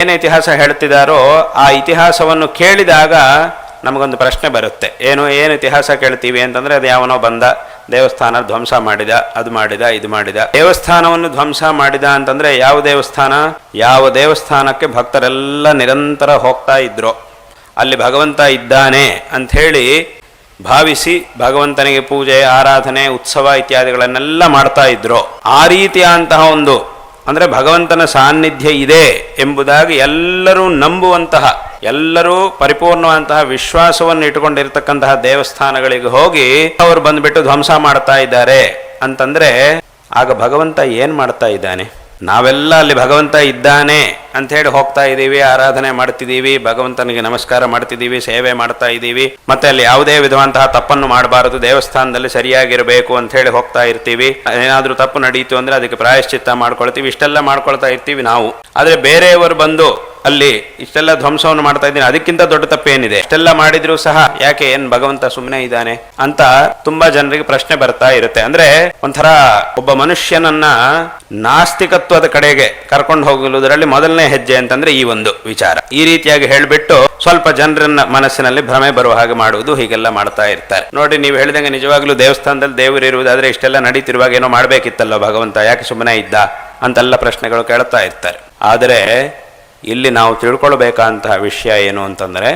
ಏನು ಇತಿಹಾಸ ಹೇಳ್ತಿದ್ದಾರೋ ಆ ಇತಿಹಾಸವನ್ನು ಕೇಳಿದಾಗ ನಮಗೊಂದು ಪ್ರಶ್ನೆ ಬರುತ್ತೆ. ಏನು ಇತಿಹಾಸ ಕೇಳ್ತೀವಿ ಅಂತಂದರೆ ಅದು ಯಾವನೋ ಬಂದ ದೇವಸ್ಥಾನ ಧ್ವಂಸ ಮಾಡಿದ, ಅದು ಮಾಡಿದ, ಇದು ಮಾಡಿದ. ದೇವಸ್ಥಾನವನ್ನು ಧ್ವಂಸ ಮಾಡಿದ ಅಂತಂದರೆ ಯಾವ ದೇವಸ್ಥಾನ? ಯಾವ ದೇವಸ್ಥಾನಕ್ಕೆ ಭಕ್ತರೆಲ್ಲ ನಿರಂತರ ಹೋಗ್ತಾ ಇದ್ರು, ಅಲ್ಲಿ ಭಗವಂತ ಇದ್ದಾನೆ ಅಂಥೇಳಿ ಭಾವಿಸಿ ಭಗವಂತನಿಗೆ ಪೂಜೆ, ಆರಾಧನೆ, ಉತ್ಸವ ಇತ್ಯಾದಿಗಳನ್ನೆಲ್ಲ ಮಾಡ್ತಾ ಇದ್ರು. ಆ ರೀತಿಯಂತಹ ಒಂದು ಅಂದರೆ ಭಗವಂತನ ಸಾನ್ನಿಧ್ಯ ಇದೆ ಎಂಬುದಾಗಿ ಎಲ್ಲರೂ ನಂಬುವಂತಹ, ಎಲ್ಲರೂ ಪರಿಪೂರ್ಣವಂತಹ ವಿಶ್ವಾಸವನ್ನು ಇಟ್ಟುಕೊಂಡಿರ್ತಕ್ಕಂತಹ ದೇವಸ್ಥಾನಗಳಿಗೆ ಹೋಗಿ ಅವರು ಬಂದುಬಿಟ್ಟು ಧ್ವಂಸ ಮಾಡ್ತಾ ಇದ್ದಾರೆ ಅಂತಂದರೆ ಆಗ ಭಗವಂತ ಏನು ಮಾಡ್ತಾ ಇದ್ದಾನೆ? ನಾವೆಲ್ಲ ಅಲ್ಲಿ ಭಗವಂತ ಇದ್ದಾನೆ ಅಂಥೇಳಿ ಹೋಗ್ತಾ ಇದ್ದೀವಿ, ಆರಾಧನೆ ಮಾಡ್ತಿದ್ದೀವಿ, ಭಗವಂತನಿಗೆ ನಮಸ್ಕಾರ ಮಾಡ್ತಿದ್ದೀವಿ, ಸೇವೆ ಮಾಡ್ತಾ ಇದ್ದೀವಿ, ಮತ್ತೆ ಅಲ್ಲಿ ಯಾವುದೇ ವಿಧವಂತಹ ತಪ್ಪನ್ನು ಮಾಡಬಾರದು, ದೇವಸ್ಥಾನದಲ್ಲಿ ಸರಿಯಾಗಿರಬೇಕು ಅಂಥೇಳಿ ಹೋಗ್ತಾ ಇರ್ತೀವಿ. ಏನಾದರೂ ತಪ್ಪು ನಡೀತು ಅಂದರೆ ಅದಕ್ಕೆ ಪ್ರಾಯಶ್ಚಿತ್ತ ಮಾಡ್ಕೊಳ್ತೀವಿ, ಇಷ್ಟೆಲ್ಲ ಮಾಡ್ಕೊಳ್ತಾ ಇರ್ತೀವಿ ನಾವು. ಆದರೆ ಬೇರೆಯವರು ಬಂದು ಅಲ್ಲಿ ಇಷ್ಟೆಲ್ಲ ಧ್ವಂಸವನ್ನು ಮಾಡ್ತಾ ಇದ್ದೀನಿ, ಅದಕ್ಕಿಂತ ದೊಡ್ಡ ತಪ್ಪೇನಿದೆ? ಇಷ್ಟೆಲ್ಲ ಮಾಡಿದ್ರು ಸಹ ಯಾಕೆ ಏನು ಭಗವಂತ ಸುಮ್ಮನೆ ಇದ್ದಾನೆ ಅಂತ ತುಂಬಾ ಜನರಿಗೆ ಪ್ರಶ್ನೆ ಬರ್ತಾ ಇರುತ್ತೆ. ಅಂದ್ರೆ ಒಂಥರ ಒಬ್ಬ ಮನುಷ್ಯನನ್ನ ನಾಸ್ತಿಕತ್ವದ ಕಡೆಗೆ ಕರ್ಕೊಂಡು ಹೋಗಲುದರಲ್ಲಿ ಮೊದಲನೇ ಹೆಜ್ಜೆ ಅಂತಂದ್ರೆ ಈ ಒಂದು ವಿಚಾರ. ಈ ರೀತಿಯಾಗಿ ಹೇಳ್ಬಿಟ್ಟು ಸ್ವಲ್ಪ ಜನರನ್ನ ಮನಸ್ಸಿನಲ್ಲಿ ಭ್ರಮೆ ಬರುವ ಹಾಗೆ ಮಾಡುವುದು, ಹೀಗೆಲ್ಲ ಮಾಡ್ತಾ ಇರ್ತಾರೆ. ನೋಡಿ, ನೀವು ಹೇಳಿದಂಗೆ ನಿಜವಾಗ್ಲೂ ದೇವಸ್ಥಾನದಲ್ಲಿ ದೇವರು ಇರುವುದಾದ್ರೆ ಇಷ್ಟೆಲ್ಲ ನಡೀತಿರುವಾಗ ಏನೋ ಮಾಡ್ಬೇಕಿತ್ತಲ್ಲ ಭಗವಂತ, ಯಾಕೆ ಸುಮ್ಮನೆ ಇದ್ದ ಅಂತೆಲ್ಲ ಪ್ರಶ್ನೆಗಳು ಕೇಳ್ತಾ ಇರ್ತಾರೆ. ಆದರೆ ಇಲ್ಲಿ ನಾವು ತಿಳ್ಕೊಳ್ಬೇಕಾದಂತಹ ವಿಷಯ ಏನು ಅಂತಂದ್ರೆ